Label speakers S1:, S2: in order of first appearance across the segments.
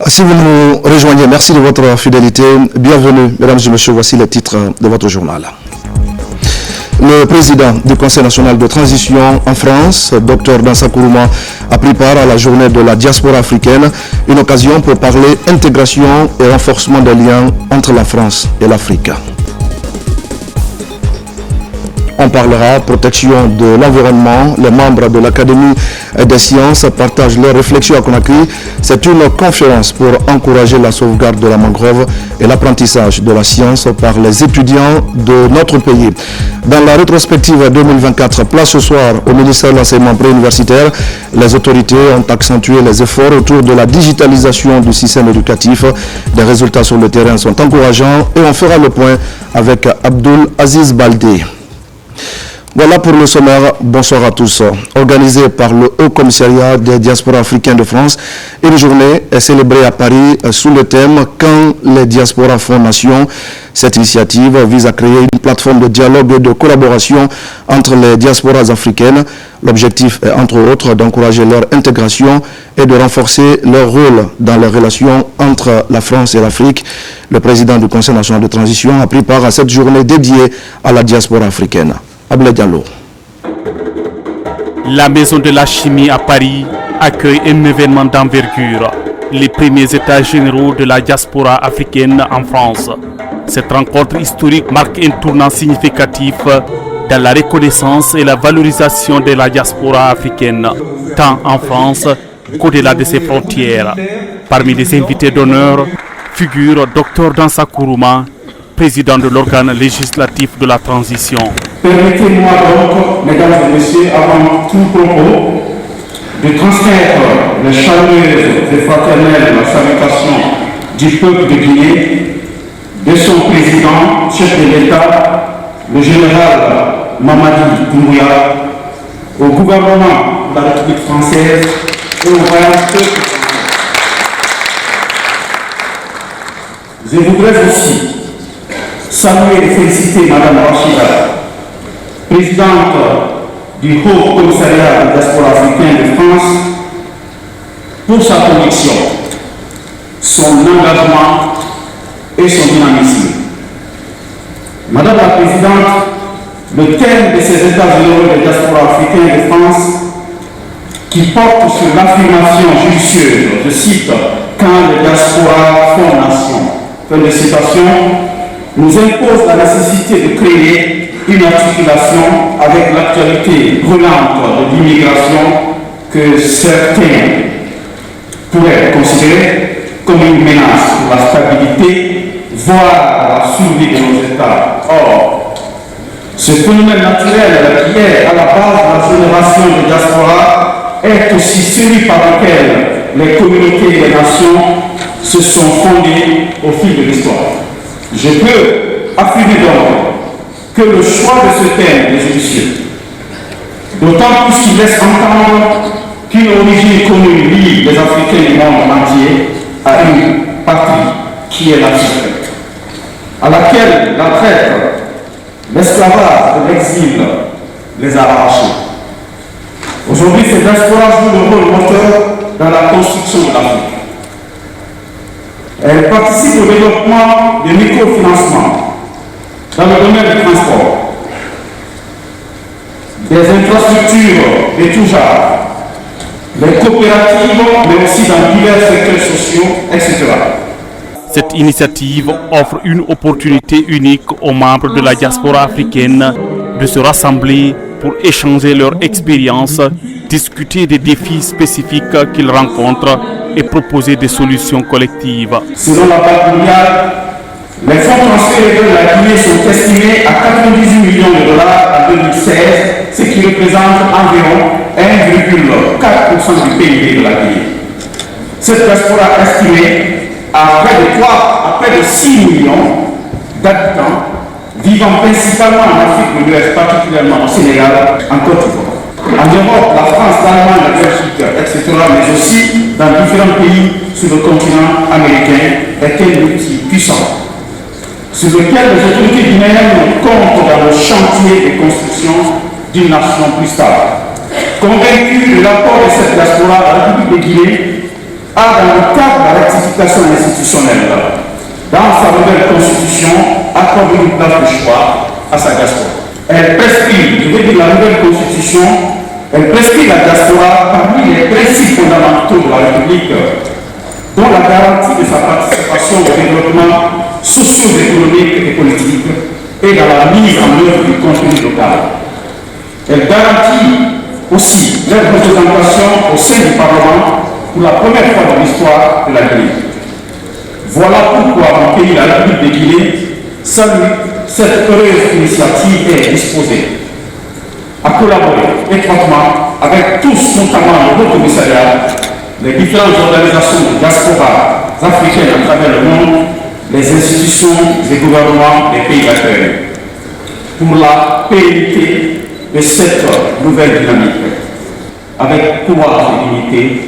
S1: Si vous nous rejoignez, merci de votre fidélité. Bienvenue, mesdames et messieurs, voici les titres de votre journal. Le président du Conseil national de transition en France, Dr Dansa Kourouma, a pris part à la journée de la diaspora africaine, une occasion pour parler intégration et renforcement des liens entre la France et l'Afrique. On parlera protection de l'environnement. Les membres de l'Académie des sciences partagent leurs réflexions à Conakry. C'est une conférence pour encourager la sauvegarde de la mangrove et l'apprentissage de la science par les étudiants de notre pays. Dans la rétrospective 2024, place ce soir au ministère de l'enseignement préuniversitaire, les autorités ont accentué les efforts autour de la digitalisation du système éducatif. Les résultats sur le terrain sont encourageants et on fera le point avec Abdul Aziz Baldé. Voilà pour le sommaire. Bonsoir à tous. Organisé par le Haut Commissariat des diasporas africains de France, une journée est célébrée à Paris sous le thème « Quand les diasporas font nation ». Cette initiative vise à créer une plateforme de dialogue et de collaboration entre les diasporas africaines. L'objectif est entre autres d'encourager leur intégration et de renforcer leur rôle dans les relations entre la France et l'Afrique. Le président du Conseil national de transition a pris part à cette journée dédiée à la diaspora africaine. Abla Diallo.
S2: La Maison de la Chimie à Paris accueille un événement d'envergure, les premiers états généraux de la diaspora africaine en France. Cette rencontre historique marque un tournant significatif dans la reconnaissance et la valorisation de la diaspora africaine, tant en France qu'au-delà de ses frontières. Parmi les invités d'honneur figure Dr Dansa Kourouma, président de l'organe législatif de la transition.
S3: Permettez-moi donc, mesdames et messieurs, avant tout propos, de transmettre les chaleureuses et fraternelles salutations du peuple de Guinée, de son président, chef de l'État, le général Mamadi Doumbouya, au gouvernement de la République française et au vaillant peuple. Je voudrais aussi saluer et féliciter Mme Rachida, présidente du Haut Commissariat de diaspora africain de France, pour sa conviction, son engagement et son dynamisme. Madame la Présidente, le thème de ces États généraux de diaspora africain de France, qui porte sur l'affirmation judicieuse, je cite, « Quand les diasporas font nation », fin de citation, nous impose la nécessité de créer une articulation avec l'actualité brûlante de l'immigration que certains pourraient considérer comme une menace pour la stabilité, voire la survie de nos États. Or, ce phénomène naturel qui est à la base de la génération de diaspora est aussi celui par lequel les communautés et les nations se sont fondées au fil de l'histoire. Je peux affirmer donc que le choix de ce thème est judicieux, d'autant plus qu'il laisse entendre qu'une origine commune lie les Africains du monde entier à une patrie qui est l'Afrique, à laquelle la traite, l'esclavage et l'exil les a arrachés. Aujourd'hui, cette diaspora joue le rôle moteur dans la construction de l'Afrique. Elle participe au développement du microfinancement dans le domaine du transport, des infrastructures de tout genre, les coopératives, mais aussi dans divers secteurs sociaux, etc.
S2: Cette initiative offre une opportunité unique aux membres de la diaspora africaine de se rassembler pour échanger leur expérience, discuter des défis spécifiques qu'ils rencontrent et proposer des solutions collectives.
S3: Selon la Banque mondiale, les fonds transférés de la Guinée sont estimés à 98 millions de dollars en 2016, ce qui représente environ 1,4% du PIB de la Guinée. Cette diaspora estimée à près de 6 millions d'habitants vivant principalement en Afrique de l'Ouest, particulièrement au Sénégal, en Côte d'Ivoire. En Europe, la France, l'Allemagne, la Belgique, etc., mais aussi dans différents pays sur le continent américain, est un outil puissant sur lequel les autorités guinéennes comptent dans le chantier de construction d'une nation plus stable. Convaincu de l'apport de cette diaspora, la République de Guinée a, dans le cadre de la rectification diversification institutionnelle, dans sa nouvelle constitution, accorde une place de choix à sa diaspora. Elle prescrit, je veux dire la nouvelle constitution, elle prescrit la diaspora parmi les principes fondamentaux de la République, dont la garantie de sa participation au développement socio-économique et politique et dans la mise en œuvre du contenu local. Elle garantit aussi leur représentation au sein du Parlement pour la première fois dans l'histoire de la Guinée. Voilà pourquoi mon pays, la République de Guinée, salue cette heureuse initiative et est disposée à collaborer étroitement avec tous, notamment le Haut-Commissariat, les différentes organisations de diaspora africaines à travers le monde, les institutions et gouvernements des pays d'accueil, pour la pérennité de cette nouvelle dynamique. Avec courage et dignité,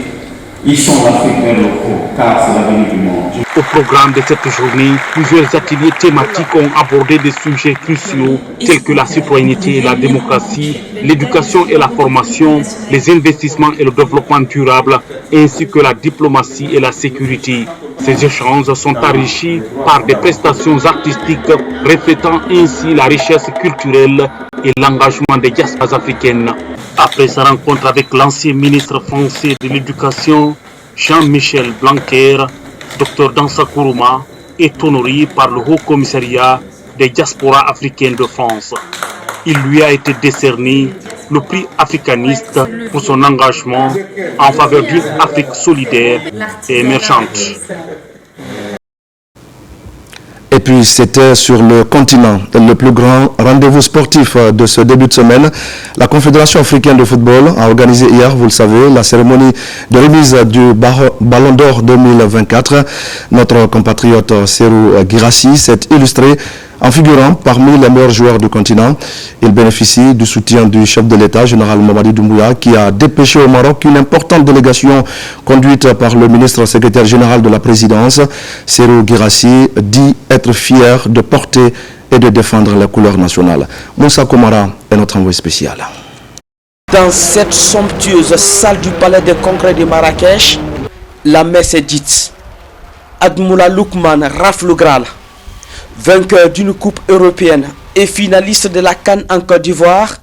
S3: ils sont l'Afrique vers locaux, car c'est l'avenir du monde.
S2: Au programme de cette journée, plusieurs ateliers thématiques ont abordé des sujets cruciaux tels que la citoyenneté et la démocratie, l'éducation et la formation, les investissements et le développement durable, ainsi que la diplomatie et la sécurité. Ces échanges sont enrichis par des prestations artistiques reflétant ainsi la richesse culturelle et l'engagement des diasporas africaines. Après sa rencontre avec l'ancien ministre français de l'Éducation, Jean-Michel Blanquer, Dr Dansa Kourouma est honoré par le Haut Commissariat des diasporas africaines de France. Il lui a été décerné le prix africaniste pour son engagement en faveur d'une Afrique solidaire et émergente.
S1: Et puis c'était sur le continent, le plus grand rendez-vous sportif de ce début de semaine. La Confédération africaine de football a organisé hier, vous le savez, la cérémonie de remise du Ballon d'Or 2024. Notre compatriote Serhou Guirassy s'est illustré en figurant parmi les meilleurs joueurs du continent. Il bénéficie du soutien du chef de l'État, général Mamadi Doumbouya, qui a dépêché au Maroc une importante délégation conduite par le ministre secrétaire général de la présidence. Serhou Guirassy dit être fier de porter et de défendre la couleur nationale. Moussa Komara est notre envoyé spécial.
S4: Dans cette somptueuse salle du palais des congrès de Marrakech, la messe est dite. Admoula Loukman rafle le Graal. Vainqueur d'une coupe européenne et finaliste de la CAN en Côte d'Ivoire,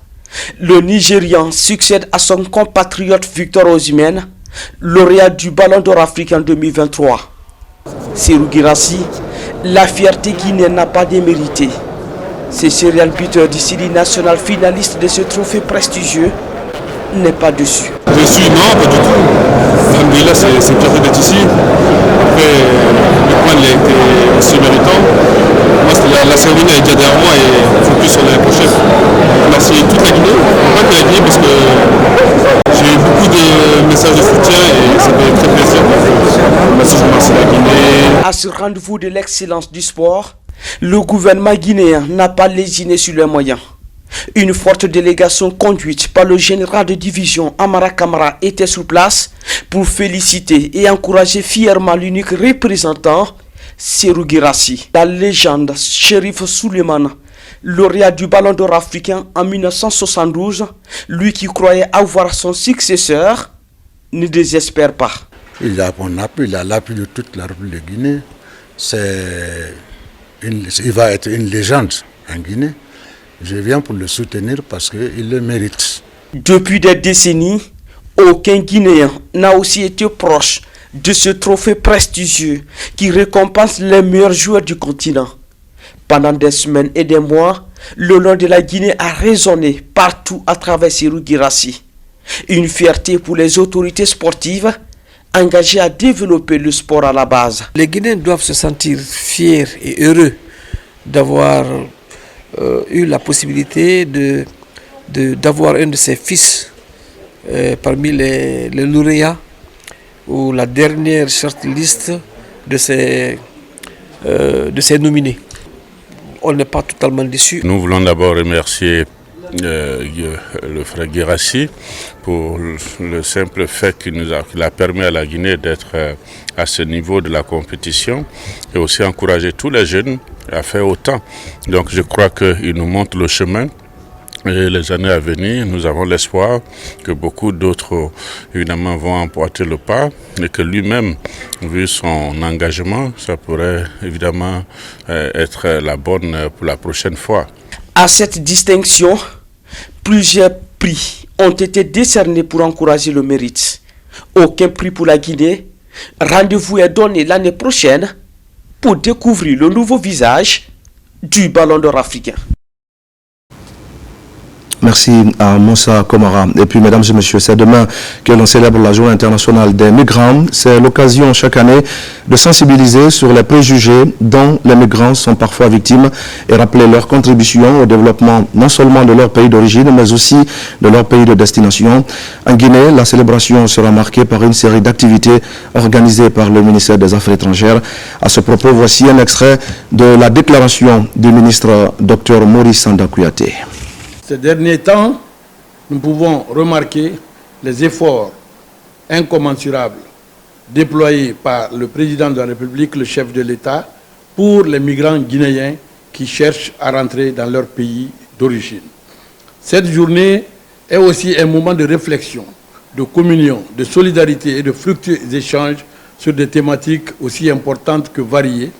S4: le Nigérian succède à son compatriote Victor Osimhen, lauréat du Ballon d'Or africain 2023. Serhou Guirassy, la fierté guinéenne n'a pas démérité. Ce serial buteur du Sidi national finaliste de ce trophée prestigieux n'est pas dessus.
S5: Je suis non, pas du tout. Alhamdoulilah, c'est fierté d'être ici. Après, le point il a été aussi méritant. Moi, la cérémonie est déjà derrière moi et il faut plus sur l'année prochaine. Merci toute la Guinée, pas que la Guinée, parce que j'ai eu beaucoup de messages de soutien et ça fait très plaisir. Merci, je remercie la Guinée.
S4: À ce rendez-vous de l'excellence du sport, le gouvernement guinéen n'a pas lésiné sur les moyens. Une forte délégation conduite par le général de division Amara Kamara était sur place pour féliciter et encourager fièrement l'unique représentant Serhou Guirassy. La légende Chérif Souleymane, lauréat du Ballon d'Or africain en 1972, lui qui croyait avoir son successeur, ne désespère pas.
S6: Il a mon appui, il a l'appui de toute la République de Guinée. Il va être une légende en Guinée. Je viens pour le soutenir parce qu'il le mérite.
S4: Depuis des décennies, aucun Guinéen n'a aussi été proche de ce trophée prestigieux qui récompense les meilleurs joueurs du continent. Pendant des semaines et des mois, le nom de la Guinée a résonné partout à travers Serhou Guirassy. Une fierté pour les autorités sportives engagées à développer le sport à la base.
S7: Les Guinéens doivent se sentir fiers et heureux d'avoir eu la possibilité d'avoir un de ses fils parmi les lauréats ou la dernière shortlist de ces nominés. On n'est pas totalement déçus.
S5: Nous voulons d'abord remercier le frère Guirassy pour le simple fait qu'il a permis à la Guinée d'être à ce niveau de la compétition et aussi encourager tous les jeunes à faire autant. Donc je crois qu'il nous montre le chemin
S6: Et les années à venir, nous avons l'espoir que beaucoup d'autres, évidemment, vont emporter le pas et que lui-même, vu son engagement, ça pourrait évidemment être la bonne pour la prochaine fois.
S4: À cette distinction, plusieurs prix ont été décernés pour encourager le mérite. Aucun prix pour la Guinée. Rendez-vous est donné l'année prochaine pour découvrir le nouveau visage du Ballon d'Or africain.
S1: Merci à Moussa Komara. Et puis, mesdames et messieurs, c'est demain que l'on célèbre la Journée internationale des migrants. C'est l'occasion chaque année de sensibiliser sur les préjugés dont les migrants sont parfois victimes et rappeler leur contribution au développement non seulement de leur pays d'origine, mais aussi de leur pays de destination. En Guinée, la célébration sera marquée par une série d'activités organisées par le ministère des Affaires étrangères. À ce propos, voici un extrait de la déclaration du ministre Dr Maurice Sanda Kouyaté.
S8: Ces derniers temps, nous pouvons remarquer les efforts incommensurables déployés par le président de la République, le chef de l'État, pour les migrants guinéens qui cherchent à rentrer dans leur pays d'origine. Cette journée est aussi un moment de réflexion, de communion, de solidarité et de fructueux échanges sur des thématiques aussi importantes que variées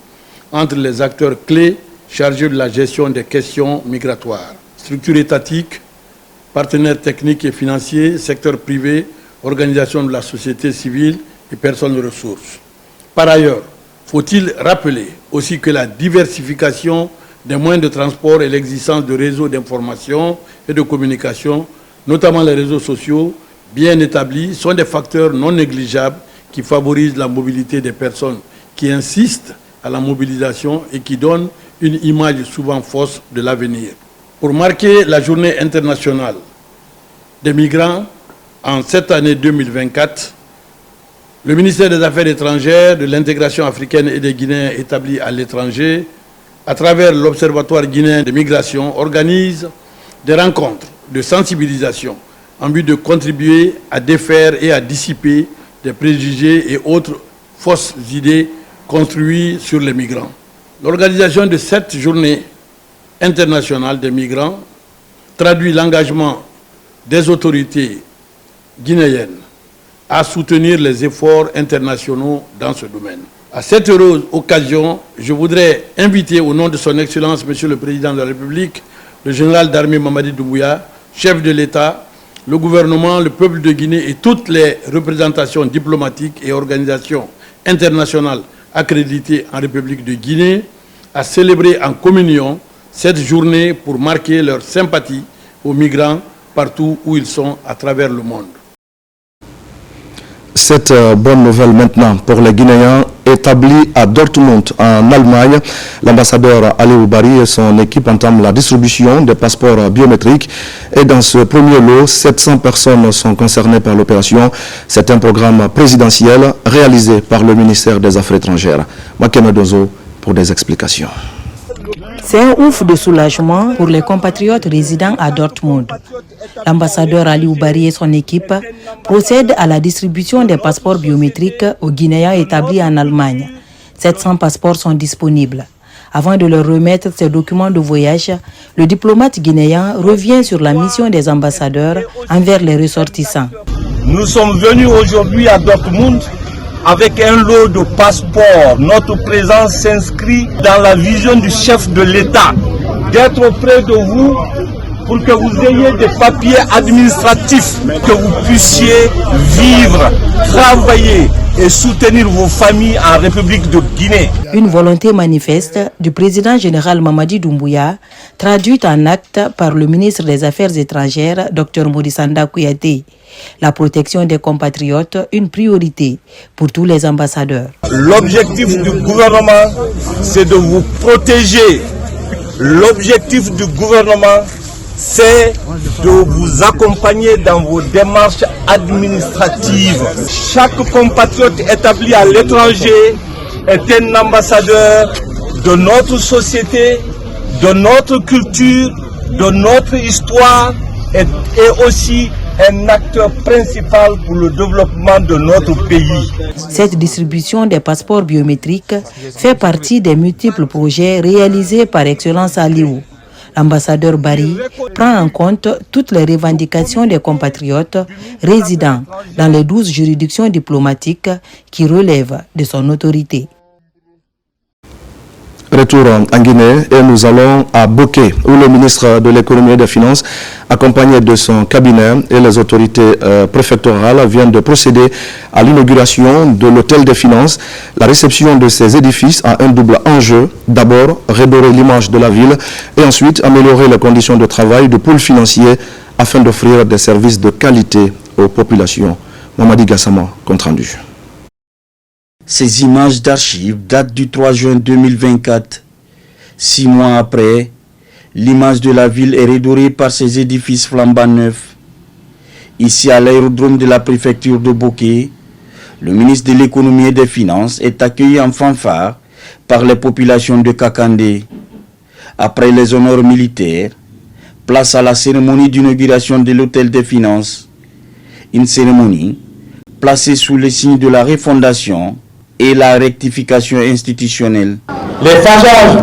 S8: entre les acteurs clés chargés de la gestion des questions migratoires. Structures étatiques, partenaires techniques et financiers, secteur privé, organisations de la société civile et personnes ressources. Par ailleurs, faut-il rappeler aussi que la diversification des moyens de transport et l'existence de réseaux d'information et de communication, notamment les réseaux sociaux, bien établis, sont des facteurs non négligeables qui favorisent la mobilité des personnes, qui insistent à la mobilisation et qui donnent une image souvent fausse de l'avenir. Pour marquer la journée internationale des migrants en cette année 2024, le ministère des Affaires étrangères, de l'intégration africaine et des Guinéens établis à l'étranger, à travers l'Observatoire guinéen des migrations, organise des rencontres de sensibilisation en but de contribuer à défaire et à dissiper des préjugés et autres fausses idées construites sur les migrants. L'organisation de cette journée internationale des migrants traduit l'engagement des autorités guinéennes à soutenir les efforts internationaux dans ce domaine. À cette heureuse occasion, je voudrais inviter au nom de son Excellence, Monsieur le Président de la République, le général d'armée Mamadi Doumbouya, chef de l'État, le gouvernement, le peuple de Guinée et toutes les représentations diplomatiques et organisations internationales accréditées en République de Guinée à célébrer en communion cette journée pour marquer leur sympathie aux migrants partout où ils sont à travers le monde.
S1: Cette bonne nouvelle maintenant pour les Guinéens établis à Dortmund en Allemagne. L'ambassadeur Aliou Bari et son équipe entament la distribution des passeports biométriques et dans ce premier lot, 700 personnes sont concernées par l'opération. C'est un programme présidentiel réalisé par le ministère des Affaires étrangères. Makena Dozo pour des explications.
S9: C'est un ouf de soulagement pour les compatriotes résidant à Dortmund. L'ambassadeur Aliou Bari et son équipe procèdent à la distribution des passeports biométriques aux Guinéens établis en Allemagne. 700 passeports sont disponibles. Avant de leur remettre ces documents de voyage, le diplomate guinéen revient sur la mission des ambassadeurs envers les ressortissants.
S10: Nous sommes venus aujourd'hui à Dortmund avec un lot de passeports. Notre présence s'inscrit dans la vision du chef de l'État d'être près de vous pour que vous ayez des papiers administratifs, que vous puissiez vivre, travailler et soutenir vos familles en République de Guinée.
S9: Une volonté manifeste du président général Mamadi Doumbouya, traduite en actes par le ministre des Affaires étrangères, Dr Maurice Sanda Kouyaté. La protection des compatriotes, une priorité pour tous les ambassadeurs.
S10: L'objectif du gouvernement, c'est de vous protéger. L'objectif du gouvernement, c'est de vous accompagner dans vos démarches administratives. Chaque compatriote établi à l'étranger est un ambassadeur de notre société, de notre culture, de notre histoire et aussi un acteur principal pour le développement de notre pays.
S9: Cette distribution des passeports biométriques fait partie des multiples projets réalisés par Excellence Aliou. L'ambassadeur Barry prend en compte toutes les revendications des compatriotes résidant dans les 12 juridictions diplomatiques qui relèvent de son autorité.
S1: Retour en Guinée et nous allons à Boké, où le ministre de l'économie et des finances, accompagné de son cabinet et les autorités préfectorales, viennent de procéder à l'inauguration de l'hôtel des finances. La réception de ces édifices a un double enjeu. D'abord, redorer l'image de la ville et ensuite améliorer les conditions de travail du pôle financier afin d'offrir des services de qualité aux populations. Mamadi Gassama, compte rendu.
S11: Ces images d'archives datent du 3 juin 2024. 6 mois après, l'image de la ville est redorée par ces édifices flambant neufs. Ici, à l'aérodrome de la préfecture de Boké, le ministre de l'économie et des finances est accueilli en fanfare par les populations de Kakandé. Après les honneurs militaires, place à la cérémonie d'inauguration de l'hôtel des finances. Une cérémonie placée sous le signe de la refondation et la rectification institutionnelle.
S3: Les phasages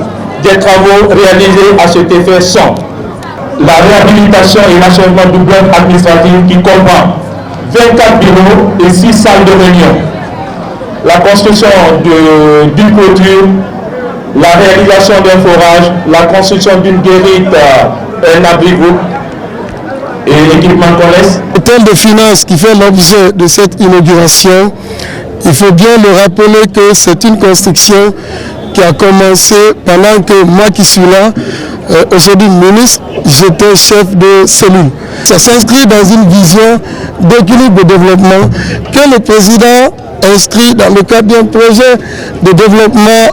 S3: des travaux réalisés à cet effet sont la réhabilitation et l'achèvement du bloc administratif qui comprend 24 bureaux et 6 salles de réunion, la construction d'une clôture, la réalisation d'un forage, la construction d'une guérite et un abri-groupe et l'équipement collège.
S12: L'hôtel de finances qui fait l'objet de cette inauguration, il faut bien le rappeler que c'est une construction qui a commencé pendant que moi qui suis là, aujourd'hui ministre, j'étais chef de cellule. Ça s'inscrit dans une vision d'équilibre de développement que le président inscrit dans le cadre d'un projet de développement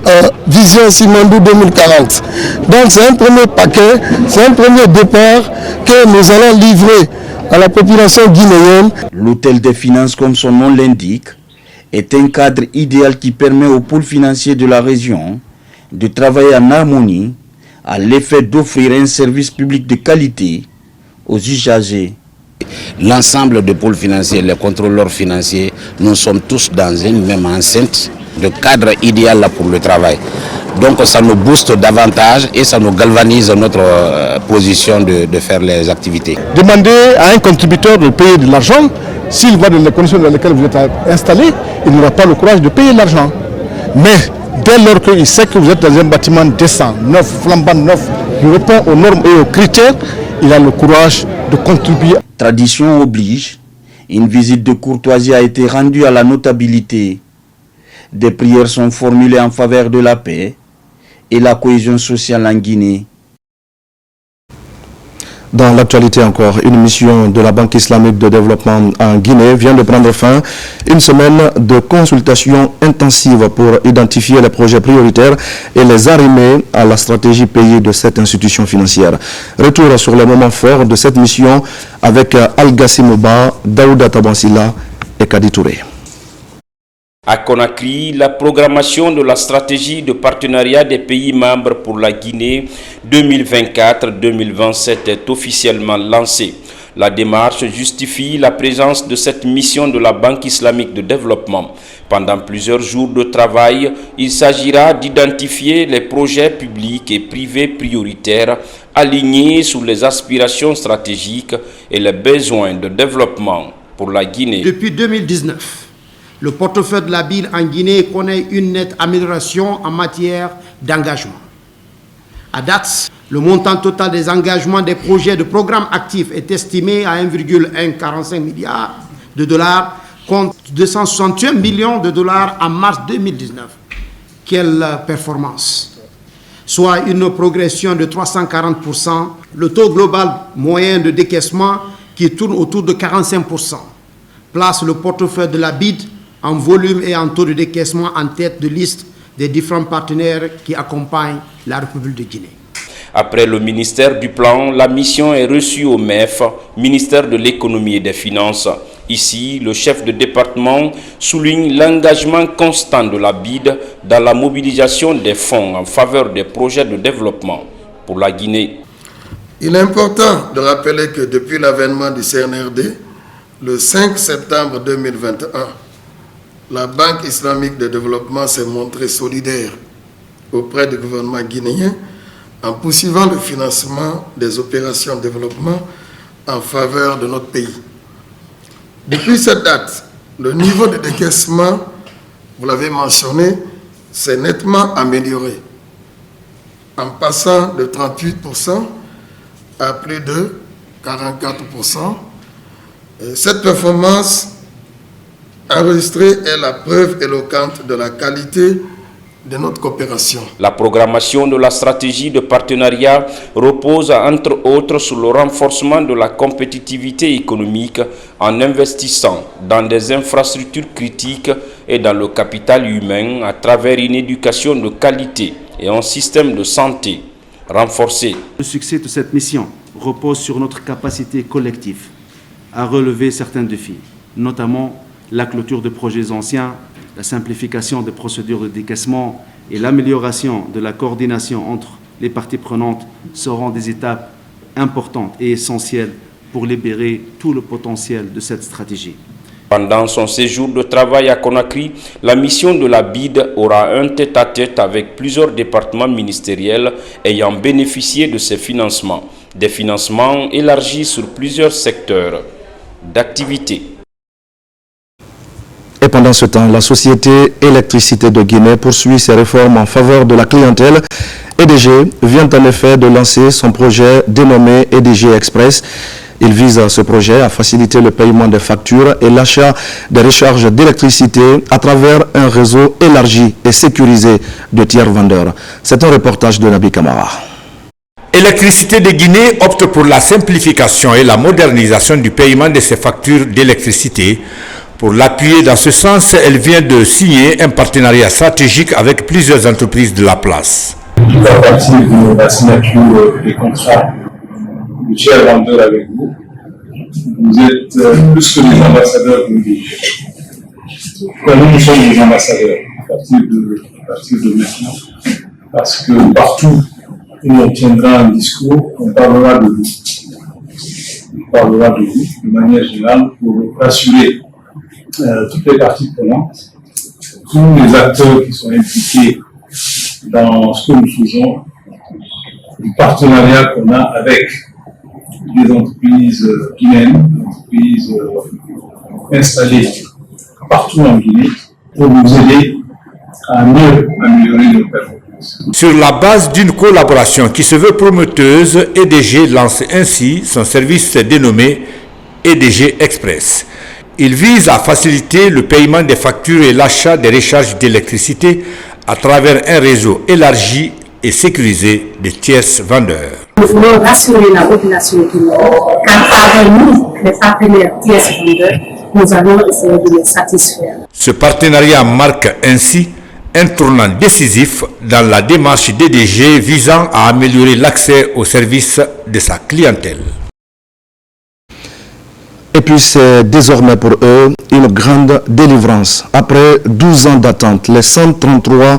S12: Vision Simandou 2040. Donc c'est un premier paquet, c'est un premier départ que nous allons livrer à la population guinéenne.
S11: L'hôtel des finances, comme son nom l'indique, est un cadre idéal qui permet au pôle financier de la région de travailler en harmonie à l'effet d'offrir un service public de qualité aux usagers.
S13: L'ensemble des pôles financiers, les contrôleurs financiers, nous sommes tous dans une même enceinte, le cadre idéal pour le travail. Donc ça nous booste davantage et ça nous galvanise notre position de faire les activités.
S12: Demandez à un contributeur de payer de l'argent, s'il voit dans les conditions dans lesquelles vous êtes installé, il n'aura pas le courage de payer l'argent. Mais dès lors qu'il sait que vous êtes dans un bâtiment décent, neuf, flambant neuf, qui répond aux normes et aux critères, il a le courage de contribuer.
S11: Tradition oblige, une visite de courtoisie a été rendue à la notabilité. Des prières sont formulées en faveur de la paix et la cohésion sociale en Guinée.
S1: Dans l'actualité encore, une mission de la Banque islamique de développement en Guinée vient de prendre fin. Une semaine de consultations intensives pour identifier les projets prioritaires et les arrimer à la stratégie pays de cette institution financière. Retour sur les moments forts de cette mission avec Al-Gassimouba, Daouda Tabansila et Kadi Touré.
S14: À Conakry, la programmation de la stratégie de partenariat des pays membres pour la Guinée 2024-2027 est officiellement lancée. La démarche justifie la présence de cette mission de la Banque islamique de développement. Pendant plusieurs jours de travail, il s'agira d'identifier les projets publics et privés prioritaires alignés sur les aspirations stratégiques et les besoins de développement pour la Guinée.
S15: Depuis 2019, le portefeuille de la BID en Guinée connaît une nette amélioration en matière d'engagement. À date, le montant total des engagements des projets de programmes actifs est estimé à 1,145 milliard de dollars contre 261 millions de dollars en mars 2019. Quelle performance! Soit une progression de 340%, le taux global moyen de décaissement qui tourne autour de 45%, place le portefeuille de la BID en volume et en taux de décaissement en tête de liste des différents partenaires qui accompagnent la République de Guinée.
S14: Après le ministère du Plan, la mission est reçue au MEF, ministère de l'économie et des finances. Ici, le chef de département souligne l'engagement constant de la BID dans la mobilisation des fonds en faveur des projets de développement pour la Guinée.
S16: Il est important de rappeler que depuis l'avènement du CNRD, le 5 septembre 2021, la Banque islamique de développement s'est montrée solidaire auprès du gouvernement guinéen en poursuivant le financement des opérations de développement en faveur de notre pays. Depuis cette date, le niveau de décaissement, vous l'avez mentionné, s'est nettement amélioré, en passant de 38% à plus de 44%. Et cette performance enregistrée est la preuve éloquente de la qualité de notre coopération.
S14: La programmation de la stratégie de partenariat repose entre autres sur le renforcement de la compétitivité économique en investissant dans des infrastructures critiques et dans le capital humain à travers une éducation de qualité et un système de santé renforcé.
S17: Le succès de cette mission repose sur notre capacité collective à relever certains défis, notamment la clôture de projets anciens, la simplification des procédures de décaissement et l'amélioration de la coordination entre les parties prenantes seront des étapes importantes et essentielles pour libérer tout le potentiel de cette stratégie.
S14: Pendant son séjour de travail à Conakry, la mission de la BID aura un tête-à-tête avec plusieurs départements ministériels ayant bénéficié de ces financements. Des financements élargis sur plusieurs secteurs d'activité.
S1: Et pendant ce temps, la société Électricité de Guinée poursuit ses réformes en faveur de la clientèle. EDG vient en effet de lancer son projet dénommé EDG Express. Il vise ce projet à faciliter le paiement des factures et l'achat des recharges d'électricité à travers un réseau élargi et sécurisé de tiers vendeurs. C'est un reportage de Nabi Kamara.
S18: Électricité de Guinée opte pour la simplification et la modernisation du paiement de ses factures d'électricité. Pour l'appuyer dans ce sens, elle vient de signer un partenariat stratégique avec plusieurs entreprises de la place.
S19: À partir de la signature des contrats de tiers vendeurs avec vous, vous êtes plus que les ambassadeurs de l'EDG. Nous sommes les ambassadeurs à partir de maintenant, parce que partout où on tiendra un discours, on parlera de vous. On parlera de vous de manière générale pour rassurer toutes les parties prenantes, tous les acteurs qui sont impliqués dans ce que nous faisons, le partenariat qu'on a avec des entreprises guinéennes, des entreprises installées partout en Guinée, pour nous aider à mieux améliorer nos performances.
S18: Sur la base d'une collaboration qui se veut prometteuse, EDG lance ainsi son service dénommé EDG Express. Il vise à faciliter le paiement des factures et l'achat des recharges d'électricité à travers un réseau élargi et sécurisé de tierces vendeurs.
S20: Nous voulons rassurer la population guinéenne qu'à travers nous, les partenaires tierces vendeurs, nous allons essayer de les satisfaire.
S18: Ce partenariat marque ainsi un tournant décisif dans la démarche d'EDG visant à améliorer l'accès aux services de sa clientèle.
S1: Et puis c'est désormais pour eux une grande délivrance. Après 12 ans d'attente, les 133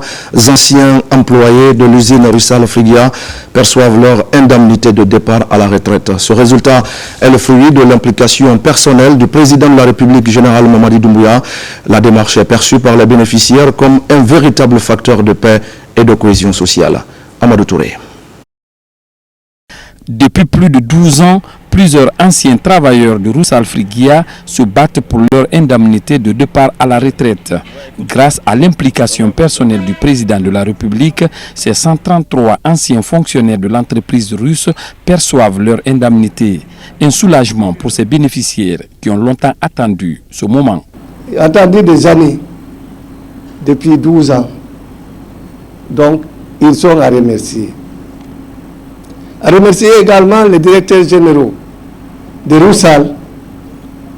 S1: anciens employés de l'usine Rusal Frigia perçoivent leur indemnité de départ à la retraite. Ce résultat est le fruit de l'implication personnelle du président de la République, général Mamadi Doumbouya. La démarche est perçue par les bénéficiaires comme un véritable facteur de paix et de cohésion sociale. Amadou Touré.
S21: Depuis plus de 12 ans, plusieurs anciens travailleurs de Rusal Frigia se battent pour leur indemnité de départ à la retraite. Grâce à l'implication personnelle du président de la République, ces 133 anciens fonctionnaires de l'entreprise russe perçoivent leur indemnité. Un soulagement pour ces bénéficiaires qui ont longtemps attendu ce moment.
S12: Attendu des années, depuis 12 ans. Donc, ils sont à remercier. À remercier également les directeurs généraux de Rusal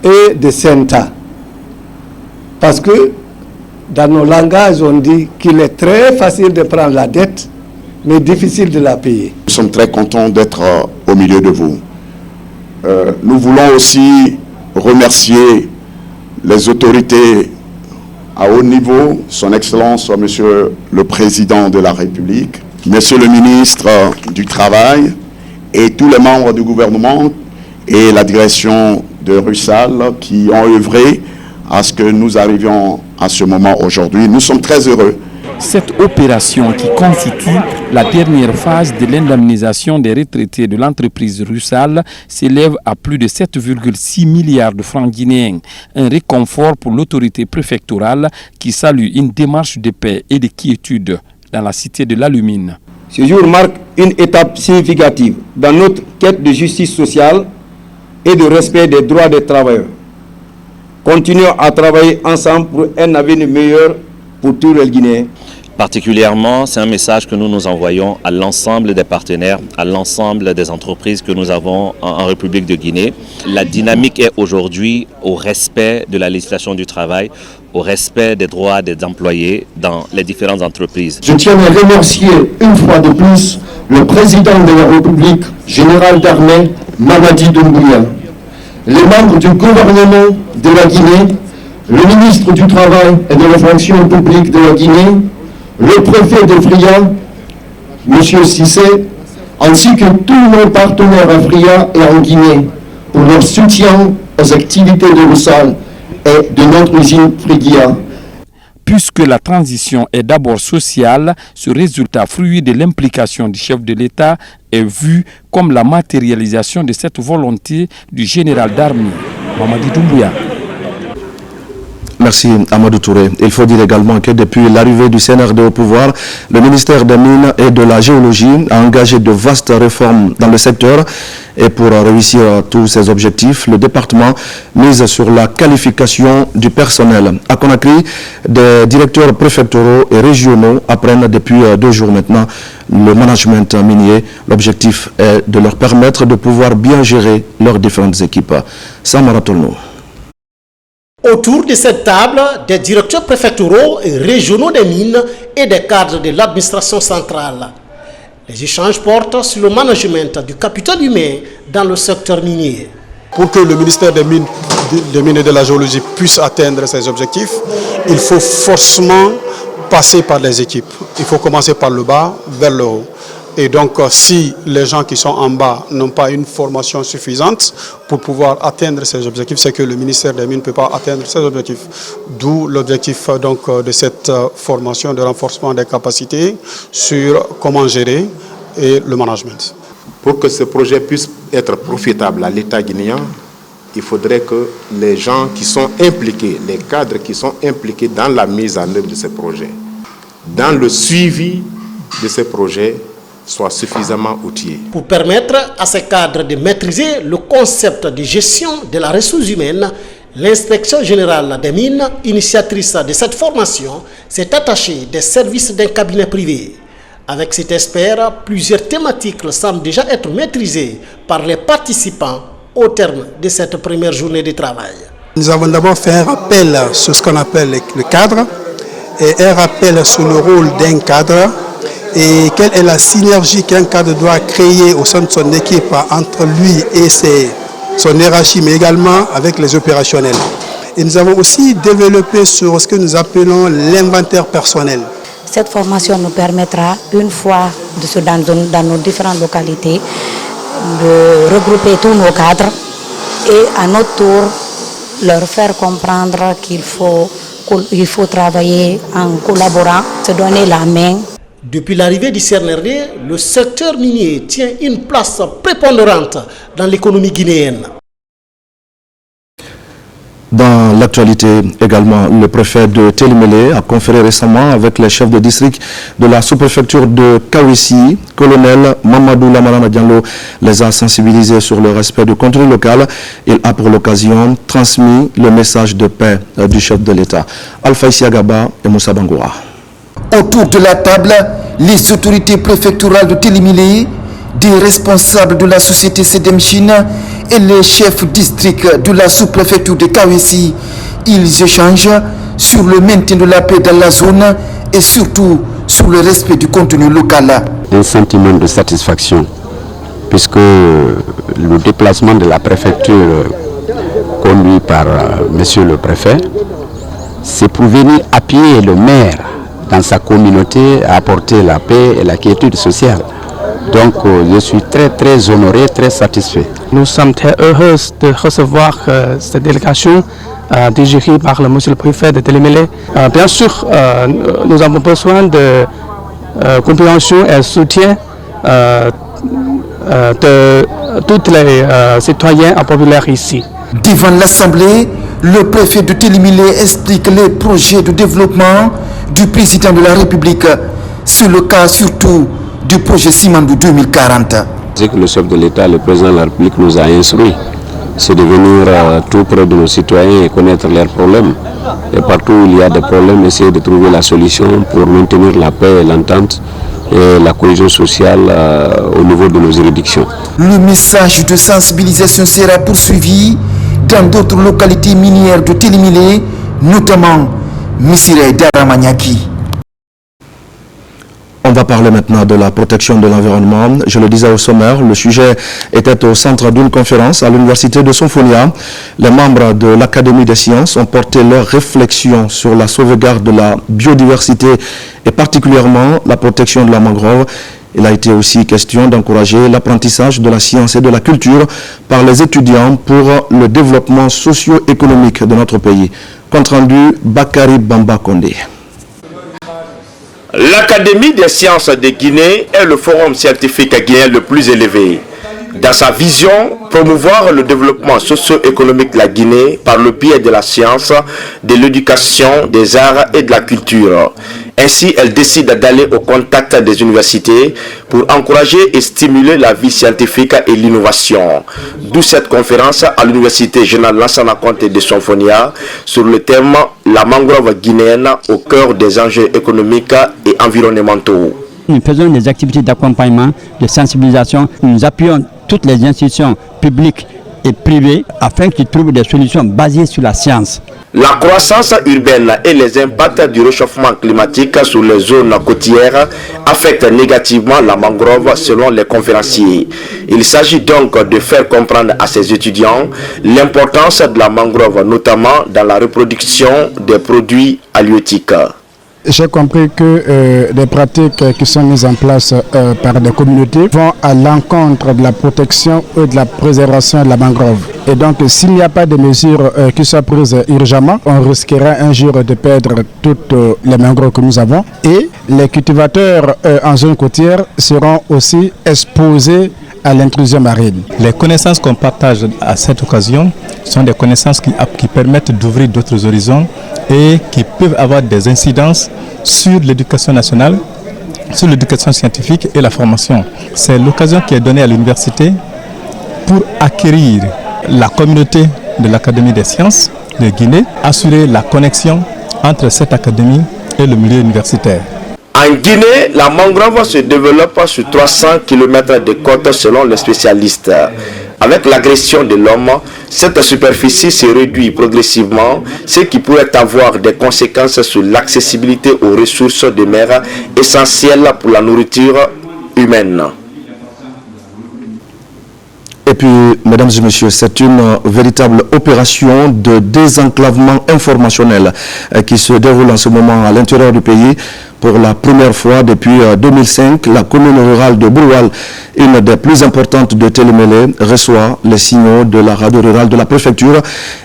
S12: et de Senta. Parce que dans nos langages, on dit qu'il est très facile de prendre la dette, mais difficile de la payer.
S22: Nous sommes très contents d'être au milieu de vous. Nous voulons aussi remercier les autorités à haut niveau, son Excellence, Monsieur le Président de la République, Monsieur le ministre du Travail et tous les membres du gouvernement et la direction de Rusal qui ont œuvré à ce que nous arrivions à ce moment aujourd'hui. Nous sommes très heureux
S21: Cette opération, qui constitue la dernière phase de l'indemnisation des retraités de l'entreprise Rusal, s'élève à plus de 7,6 milliards de francs guinéens. Un réconfort pour l'autorité préfectorale qui salue une démarche de paix et de quiétude dans la cité de l'Alumine.
S2: Ce jour marque une étape significative dans notre quête de justice sociale et de respect des droits des travailleurs. Continuons à travailler ensemble pour un avenir meilleur pour tous les Guinéens.
S7: Particulièrement, c'est un message que nous envoyons à l'ensemble des partenaires, à l'ensemble des entreprises que nous avons en République de Guinée. La dynamique est aujourd'hui au respect de la législation du travail, au respect des droits des employés dans les différentes entreprises.
S23: Je tiens à remercier une fois de plus le président de la République, général d'armée Mamadi Doumbouya, les membres du gouvernement de la Guinée, le ministre du Travail et de la fonction publique de la Guinée, le préfet de Fria, M. Cissé, ainsi que tous nos partenaires à Fria et en Guinée pour leur soutien aux activités de Rusal et de notre usine Frigia.
S21: Puisque la transition est d'abord sociale, ce résultat fruit de l'implication du chef de l'État est vu comme la matérialisation de cette volonté du général d'armée, Mamadi Doumbouya.
S1: Merci Amadou Touré. Il faut dire également que depuis l'arrivée du CNRD au pouvoir, le ministère des Mines et de la Géologie a engagé de vastes réformes dans le secteur. Et pour réussir tous ces objectifs, le département mise sur la qualification du personnel. À Conakry, des directeurs préfectoraux et régionaux apprennent depuis 2 jours maintenant le management minier. L'objectif est de leur permettre de pouvoir bien gérer leurs différentes équipes. Samara Tolno.
S24: Autour de cette table, des directeurs préfectoraux et régionaux des mines et des cadres de l'administration centrale. Les échanges portent sur le management du capital humain dans le secteur minier.
S25: Pour que le ministère des Mines et de la Géologie puisse atteindre ses objectifs, il faut forcément passer par les équipes. Il faut commencer par le bas vers le haut. Et donc, si les gens qui sont en bas n'ont pas une formation suffisante pour pouvoir atteindre ces objectifs, c'est que le ministère des Mines ne peut pas atteindre ces objectifs. D'où l'objectif de cette formation de renforcement des capacités sur comment gérer et le management.
S26: Pour que ce projet puisse être profitable à l'État guinéen, il faudrait que les gens qui sont impliqués, les cadres qui sont impliqués dans la mise en œuvre de ces projets, dans le suivi de ces projets, soient suffisamment outillés.
S24: Pour permettre à ces cadres de maîtriser le concept de gestion de la ressource humaine, l'inspection générale des mines, initiatrice de cette formation, s'est attachée des services d'un cabinet privé. Avec cet expert, plusieurs thématiques semblent déjà être maîtrisées par les participants au terme de cette première journée de travail.
S25: Nous avons d'abord fait un rappel sur ce qu'on appelle le cadre et un rappel sur le rôle d'un cadre et quelle est la synergie qu'un cadre doit créer au sein de son équipe entre lui et son hiérarchie, mais également avec les opérationnels. Et nous avons aussi développé sur ce que nous appelons l'inventaire personnel.
S27: Cette formation nous permettra, une fois dans nos différentes localités, de regrouper tous nos cadres et à notre tour leur faire comprendre qu'il faut travailler en collaborant, se donner la main.
S24: Depuis l'arrivée du CNRD, le secteur minier tient une place prépondérante dans l'économie guinéenne.
S1: Dans l'actualité également, le préfet de Télémélé a conféré récemment avec les chefs de district de la sous-préfecture de Kawessi. Colonel Mamadou Lamarana Diallo les a sensibilisés sur le respect du contenu local. Il a pour l'occasion transmis le message de paix du chef de l'État. Alpha Isiagaba et Moussa Bangoura.
S28: Autour de la table, les autorités préfectorales de Télémélé, des responsables de la société CDM Chine et les chefs districts de la sous-préfecture de Kawessi. Ils échangent sur le maintien de la paix dans la zone et surtout sur le respect du contenu local.
S29: Un sentiment de satisfaction puisque le déplacement de la préfecture conduit par monsieur le préfet, c'est pour venir appuyer le maire dans sa communauté à apporter la paix et la quiétude sociale. Donc je suis très honoré, très satisfait.
S3: Nous sommes très heureux de recevoir cette délégation dirigée par le monsieur le préfet de Télémélé. Bien sûr, nous avons besoin de compréhension et soutien de tous les citoyens populaires ici.
S28: Devant l'Assemblée, le préfet de Télémélé explique les projets de développement du président de la République. C'est le cas surtout du projet Simandou 2040.
S29: C'est que le chef de l'État, le président de la République nous a instruit. C'est de venir tout près de nos citoyens et connaître leurs problèmes. Et partout où il y a des problèmes, essayer de trouver la solution pour maintenir la paix et l'entente et la cohésion sociale au niveau de nos juridictions.
S28: Le message de sensibilisation sera poursuivi dans d'autres localités minières de Télémélé, notamment Missiré et Daramaniaki.
S1: On va parler maintenant de la protection de l'environnement. Je le disais au sommaire, le sujet était au centre d'une conférence à l'université de Sonfonia. Les membres de l'Académie des sciences ont porté leurs réflexions sur la sauvegarde de la biodiversité et particulièrement la protection de la mangrove. Il a été aussi question d'encourager l'apprentissage de la science et de la culture par les étudiants pour le développement socio-économique de notre pays. Compte rendu, Bakary Bamba Kondé.
S4: L'Académie des sciences de Guinée est le forum scientifique guinéen le plus élevé. Dans sa vision, promouvoir le développement socio-économique de la Guinée par le biais de la science, de l'éducation, des arts et de la culture. Ainsi, elle décide d'aller au contact des universités pour encourager et stimuler la vie scientifique et l'innovation. D'où cette conférence à l'université générale Lansana Conté de Sonfonia sur le thème « La mangrove guinéenne au cœur des enjeux économiques et environnementaux ».
S5: Nous faisons des activités d'accompagnement, de sensibilisation. Nous appuyons toutes les institutions publiques et privées afin qu'ils trouvent des solutions basées sur la science.
S4: La croissance urbaine et les impacts du réchauffement climatique sur les zones côtières affectent négativement la mangrove selon les conférenciers. Il s'agit donc de faire comprendre à ces étudiants l'importance de la mangrove, notamment dans la reproduction des produits halieutiques.
S6: J'ai compris que les pratiques qui sont mises en place par des communautés vont à l'encontre de la protection et de la préservation de la mangrove. Et donc, s'il n'y a pas de mesures qui soient prises urgemment, on risquera un jour de perdre toutes les mangroves que nous avons. Et les cultivateurs en zone côtière seront aussi exposés à l'intrusion marine.
S8: Les connaissances qu'on partage à cette occasion sont des connaissances qui permettent d'ouvrir d'autres horizons et qui peuvent avoir des incidences sur l'éducation nationale, sur l'éducation scientifique et la formation. C'est l'occasion qui est donnée à l'université pour acquérir la communauté de l'Académie des sciences de Guinée, assurer la connexion entre cette académie et le milieu universitaire.
S4: En Guinée, la mangrove se développe sur 300 km de côte selon les spécialistes. Avec l'agression de l'homme, cette superficie se réduit progressivement, ce qui pourrait avoir des conséquences sur l'accessibilité aux ressources de mer essentielles pour la nourriture humaine.
S1: Et puis, mesdames et messieurs, c'est une véritable opération de désenclavement informationnel qui se déroule en ce moment à l'intérieur du pays. Pour la première fois depuis 2005, la commune rurale de Bouroual, une des plus importantes de Télémélé, reçoit les signaux de la radio rurale de la préfecture.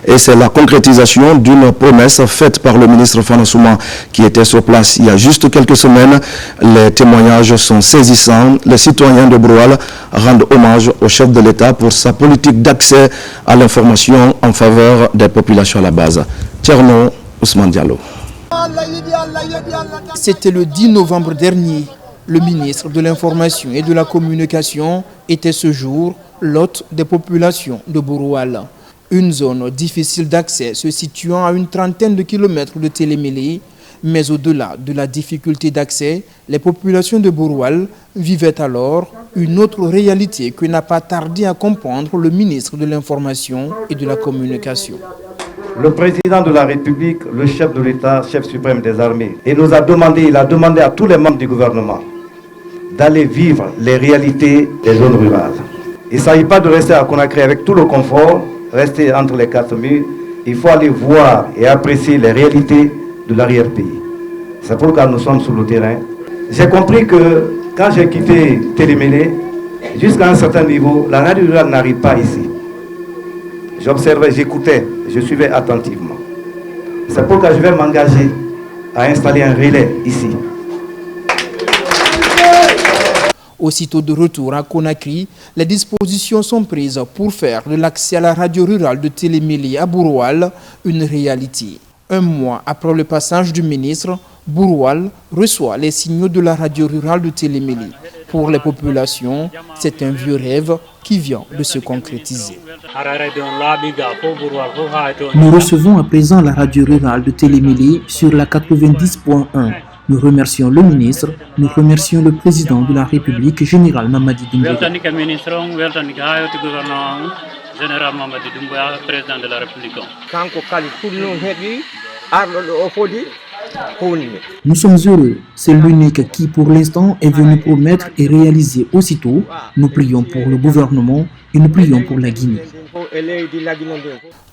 S1: Et c'est la concrétisation d'une promesse faite par le ministre Fana Souma qui était sur place il y a juste quelques semaines. Les témoignages sont saisissants. Les citoyens de Bouroual rendent hommage au chef de l'État pour sa politique d'accès à l'information en faveur des populations à la base. Tcherno Ousmane Diallo.
S9: C'était le 10 novembre dernier. Le ministre de l'Information et de la Communication était ce jour l'hôte des populations de Bouroual. Une zone difficile d'accès se situant à une trentaine de kilomètres de Télémélé. Mais au-delà de la difficulté d'accès, les populations de Bouroual vivaient alors une autre réalité que n'a pas tardé à comprendre le ministre de l'Information et de la Communication.
S10: Le président de la République, le chef de l'État, chef suprême des armées, il a demandé à tous les membres du gouvernement d'aller vivre les réalités des zones rurales. Il ne s'agit pas de rester à Conakry avec tout le confort, rester entre les quatre murs. Il faut aller voir et apprécier les réalités de l'arrière-pays. C'est pourquoi nous sommes sur le terrain. J'ai compris que quand j'ai quitté Télémélé, jusqu'à un certain niveau, la radio rurale n'arrive pas ici. J'observais, j'écoutais, je suivais attentivement. C'est pourquoi je vais m'engager à installer un relais ici.
S9: Aussitôt de retour à Conakry, les dispositions sont prises pour faire de l'accès à la radio rurale de Télémélé à Bouroual une réalité. Un mois après le passage du ministre, Bouroual reçoit les signaux de la radio rurale de Télémélé. Pour les populations, c'est un vieux rêve qui vient de se concrétiser.
S11: Nous recevons à présent la radio rurale de Télémélé sur la 90.1. Nous remercions le ministre, nous remercions le président de la République, général Mamadi Doumbouya. Nous sommes heureux, c'est l'unique qui pour l'instant est venu promettre et réaliser aussitôt. Nous prions pour le gouvernement et nous prions pour la Guinée.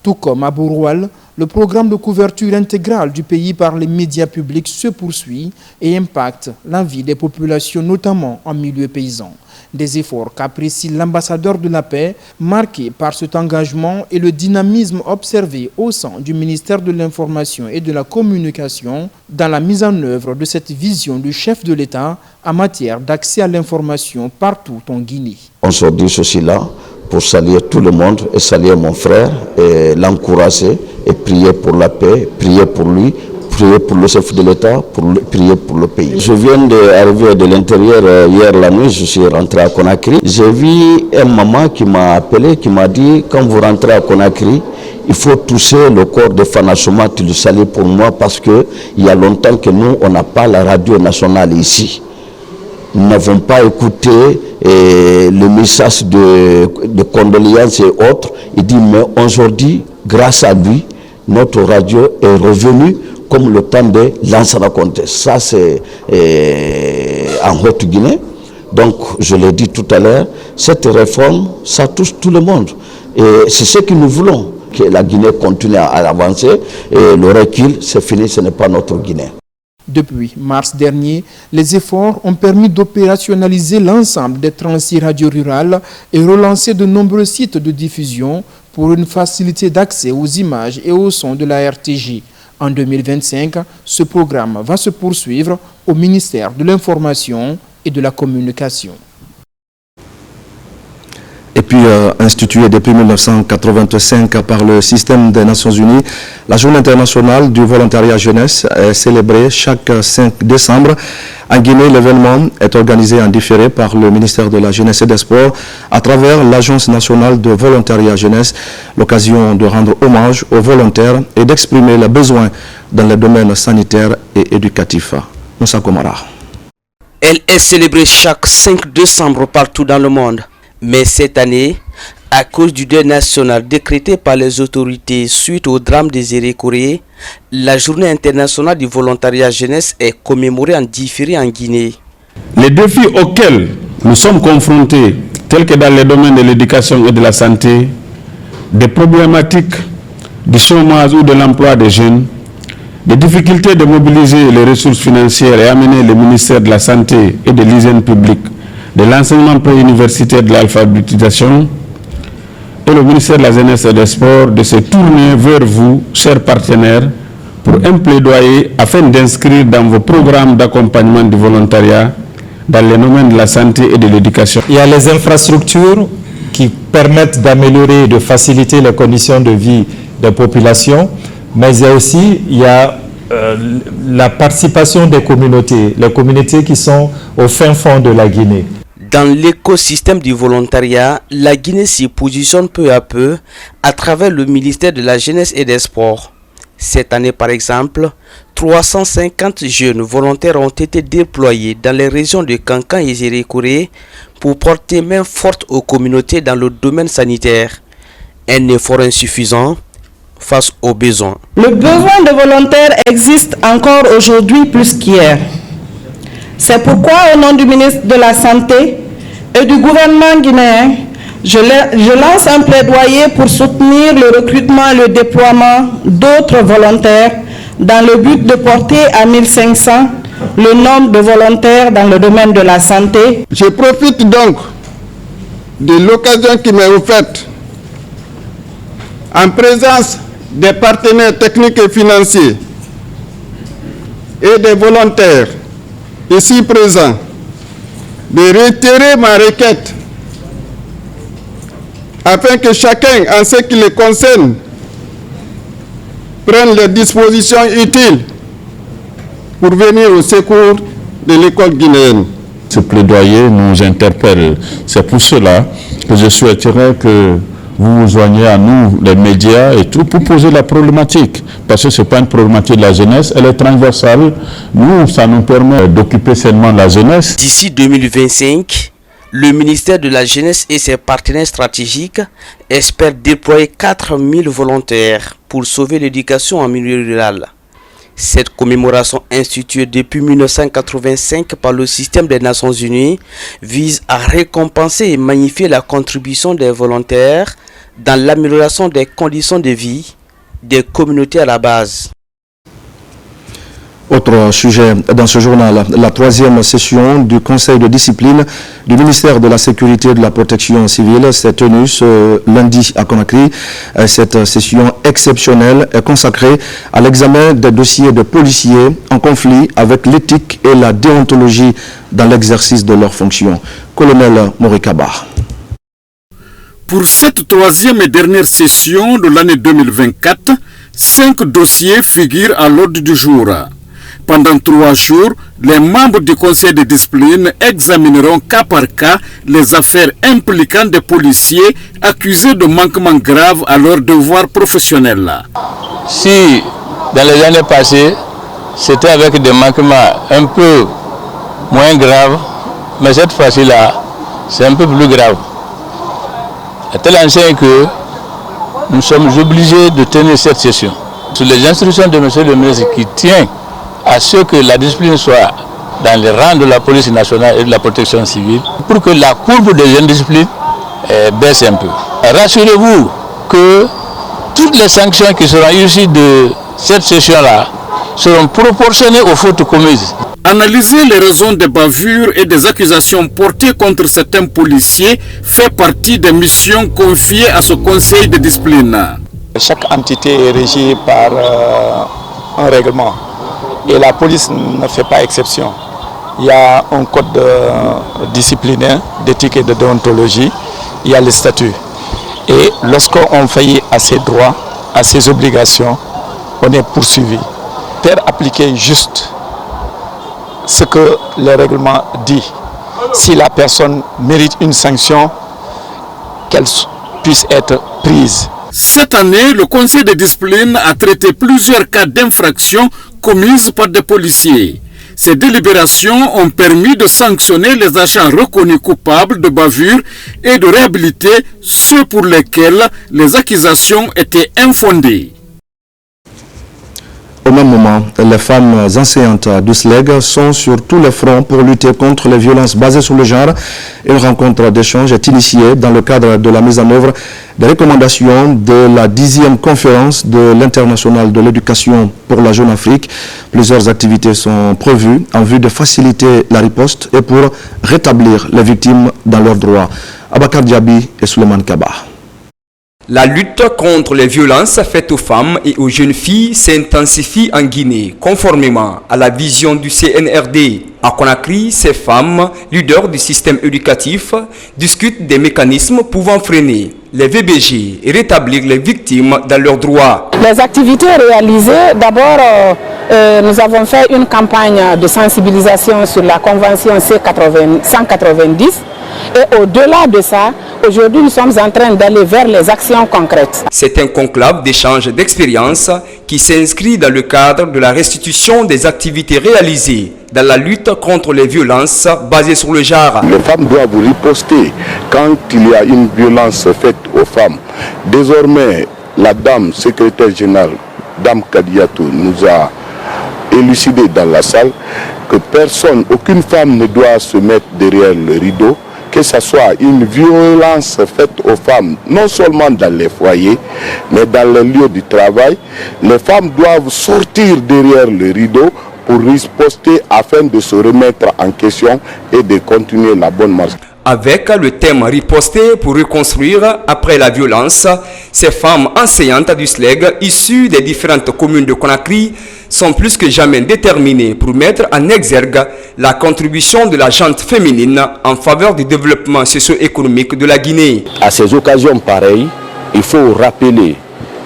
S9: Tout comme à Bouroual, le programme de couverture intégrale du pays par les médias publics se poursuit et impacte la vie des populations, notamment en milieu paysan. Des efforts qu'apprécie l'ambassadeur de la paix, marqués par cet engagement et le dynamisme observé au sein du ministère de l'Information et de la Communication dans la mise en œuvre de cette vision du chef de l'État en matière d'accès à l'information partout en Guinée.
S13: On se dit ceci là pour saluer tout le monde et saluer mon frère et l'encourager et prier pour la paix, prier pour lui, prier pour le chef de l'État, prier pour le pays. Je viens d'arriver de l'intérieur hier la nuit, je suis rentré à Conakry. J'ai vu une maman qui m'a appelé, qui m'a dit quand vous rentrez à Conakry, il faut toucher le corps de Fanachoma, tu le salues pour moi parce qu'il y a longtemps que nous, on n'a pas la radio nationale ici. Nous n'avons pas écouté le message de condoléances et autres. Il dit, mais aujourd'hui, grâce à lui, notre radio est revenue comme le temps de Lansana Conté. Ça, c'est en Haute-Guinée. Donc, je l'ai dit tout à l'heure, cette réforme, ça touche tout le monde. Et c'est ce que nous voulons, que la Guinée continue à avancer. Et le recul, c'est fini, ce n'est pas notre Guinée.
S9: Depuis mars dernier, les efforts ont permis d'opérationnaliser l'ensemble des 36 radios rurales et relancer de nombreux sites de diffusion pour une facilité d'accès aux images et aux sons de la RTG. En 2025, ce programme va se poursuivre au ministère de l'Information et de la Communication.
S1: Et puis, instituée depuis 1985 par le système des Nations Unies, la Journée internationale du volontariat jeunesse est célébrée chaque 5 décembre. En Guinée, l'événement est organisé en différé par le ministère de la Jeunesse et des Sports à travers l'Agence nationale de volontariat jeunesse, l'occasion de rendre hommage aux volontaires et d'exprimer les besoins dans les domaines sanitaires et éducatifs. Moussa Komara.
S14: Elle est célébrée chaque 5 décembre partout dans le monde. Mais cette année, à cause du deuil national décrété par les autorités suite au drame des Érécourés, la Journée internationale du volontariat jeunesse est commémorée en différé en Guinée.
S15: Les défis auxquels nous sommes confrontés, tels que dans les domaines de l'éducation et de la santé, des problématiques du chômage ou de l'emploi des jeunes, des difficultés de mobiliser les ressources financières et amener le ministère de la Santé et de l'hygiène publique, de l'enseignement préuniversitaire de l'alphabétisation et le ministère de la Jeunesse et des Sports de se tourner vers vous, chers partenaires, pour un plaidoyer afin d'inscrire dans vos programmes d'accompagnement du volontariat dans les domaines de la santé et de l'éducation.
S16: Il y a les infrastructures qui permettent d'améliorer et de faciliter les conditions de vie des populations, mais il y a la participation des communautés, les communautés qui sont au fin fond de la Guinée.
S14: Dans l'écosystème du volontariat, la Guinée s'y positionne peu à peu à travers le ministère de la Jeunesse et des Sports. Cette année, par exemple, 350 jeunes volontaires ont été déployés dans les régions de Kankan et Zérékouré pour porter main forte aux communautés dans le domaine sanitaire. Un effort insuffisant face aux besoins.
S17: Le besoin de volontaires existe encore aujourd'hui plus qu'hier. C'est pourquoi, au nom du ministre de la Santé et du gouvernement guinéen, je lance un plaidoyer pour soutenir le recrutement et le déploiement d'autres volontaires dans le but de porter à 1500 le nombre de volontaires dans le domaine de la santé.
S2: Je profite donc de l'occasion qui m'est offerte en présence des partenaires techniques et financiers et des volontaires ici présents de réitérer ma requête afin que chacun, en ce qui le concerne, prenne les dispositions utiles pour venir au secours de l'école guinéenne.
S15: Ce plaidoyer nous interpelle. C'est pour cela que je souhaiterais que vous vous joignez à nous, les médias et tout, pour poser la problématique. Parce que ce n'est pas une problématique de la jeunesse, elle est transversale. Nous, ça nous permet d'occuper seulement la jeunesse.
S14: D'ici 2025, le ministère de la Jeunesse et ses partenaires stratégiques espèrent déployer 4000 volontaires pour sauver l'éducation en milieu rural. Cette commémoration instituée depuis 1985 par le système des Nations Unies vise à récompenser et magnifier la contribution des volontaires dans l'amélioration des conditions de vie des communautés à la base.
S1: Autre sujet dans ce journal, la troisième session du Conseil de discipline du ministère de la Sécurité et de la Protection civile s'est tenue ce lundi à Conakry. Cette session exceptionnelle est consacrée à l'examen des dossiers de policiers en conflit avec l'éthique et la déontologie dans l'exercice de leurs fonctions. Colonel Morikaba.
S7: Pour cette troisième et dernière session de l'année 2024, 5 dossiers figurent à l'ordre du jour. Pendant 3 jours, les membres du conseil de discipline examineront cas par cas les affaires impliquant des policiers accusés de manquements graves à leurs devoirs professionnels.
S12: Si dans les années passées, c'était avec des manquements un peu moins graves, mais cette fois-ci-là, c'est un peu plus grave. À tel enseigne que nous sommes obligés de tenir cette session. Sur les instructions de M. le ministre qui tient à ce que la discipline soit dans les rangs de la police nationale et de la protection civile, pour que la courbe des indisciplines baisse un peu. Rassurez-vous que toutes les sanctions qui seront issues de cette session-là seront proportionnées aux fautes commises.
S7: Analyser les raisons des bavures et des accusations portées contre certains policiers fait partie des missions confiées à ce conseil de discipline.
S18: Chaque entité est régie par un règlement. Et la police ne fait pas exception. Il y a un code disciplinaire, d'éthique et de déontologie, il y a les statuts. Et lorsqu'on faillit à ses droits, à ses obligations, on est poursuivi. Faire appliquer juste ce que le règlement dit. Si la personne mérite une sanction, qu'elle puisse être prise.
S7: Cette année, le conseil de discipline a traité plusieurs cas d'infraction commises par des policiers. Ces délibérations ont permis de sanctionner les agents reconnus coupables de bavure et de réhabiliter ceux pour lesquels les accusations étaient infondées.
S1: Au même moment, les femmes enseignantes du SLEG sont sur tous les fronts pour lutter contre les violences basées sur le genre. Une rencontre d'échange est initiée dans le cadre de la mise en œuvre des recommandations de la 10e conférence de l'International de l'éducation pour la jeune Afrique. Plusieurs activités sont prévues en vue de faciliter la riposte et pour rétablir les victimes dans leurs droits. Abakar Diaby et Suleiman Kaba.
S19: La lutte contre les violences faites aux femmes et aux jeunes filles s'intensifie en Guinée, conformément à la vision du CNRD. À Conakry, ces femmes, leaders du système éducatif, discutent des mécanismes pouvant freiner les VBG et rétablir les victimes dans leurs droits.
S17: Les activités réalisées, d'abord, nous avons fait une campagne de sensibilisation sur la convention C190. Et au-delà de ça, aujourd'hui nous sommes en train d'aller vers les actions concrètes.
S19: C'est un conclave d'échange d'expériences qui s'inscrit dans le cadre de la restitution des activités réalisées dans la lutte contre les violences basées sur le genre.
S20: Les femmes doivent riposter quand il y a une violence faite aux femmes. Désormais, la dame secrétaire générale, Dame Kadiatou, nous a élucidé dans la salle que personne, aucune femme ne doit se mettre derrière le rideau, que ce soit une violence faite aux femmes, non seulement dans les foyers, mais dans les lieux du travail. Les femmes doivent sortir derrière le rideau pour riposter afin de se remettre en question et de continuer la bonne marche.
S19: Avec le thème riposter pour reconstruire après la violence, ces femmes enseignantes du SLEG issues des différentes communes de Conakry sont plus que jamais déterminées pour mettre en exergue la contribution de la gente féminine en faveur du développement socio-économique de la Guinée.
S3: À ces occasions pareilles, il faut rappeler